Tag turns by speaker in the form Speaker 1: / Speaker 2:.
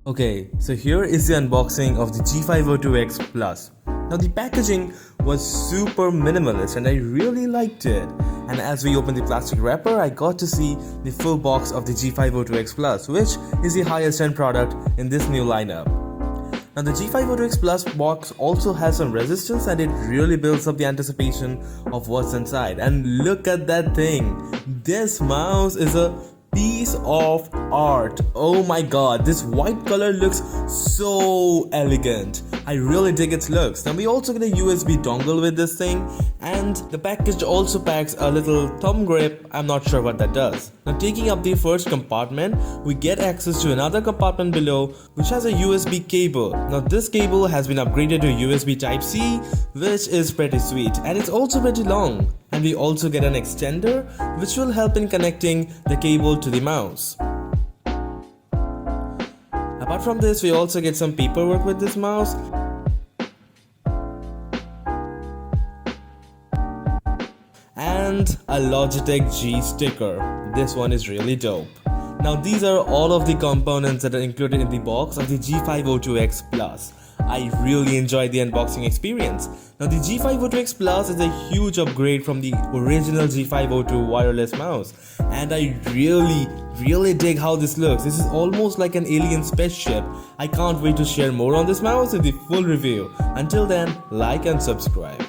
Speaker 1: Okay, so here is the unboxing of the G502X Plus. Now the packaging was super minimalist and I really liked it. And as we opened the plastic wrapper, I got to see the full box of the G502X Plus, which is the highest end product in this new lineup. Now the G502X Plus box also has some resistance and it really builds up the anticipation of what's inside. And look at that thing! This mouse is a piece of art. Oh my god, this white color looks so elegant. I really dig its looks. Now we also get a USB dongle with this thing, and the package also packs a little thumb grip. I'm not sure what that does. Now taking up the first compartment, we get access to another compartment below which has a USB cable. Now this cable has been upgraded to USB Type-C, which is pretty sweet, and it's also pretty long. And we also get an extender which will help in connecting the cable to the mouse. Apart from this, we also get some paperwork with this mouse. And a Logitech G sticker. This one is really dope. Now these are all of the components that are included in the box of the G502X Plus. I really enjoyed the unboxing experience. Now the G502X Plus is a huge upgrade from the original G502 wireless mouse, and I really dig how this looks. This is almost like an alien spaceship. I can't wait to share more on this mouse in the full review. Until then, like and subscribe.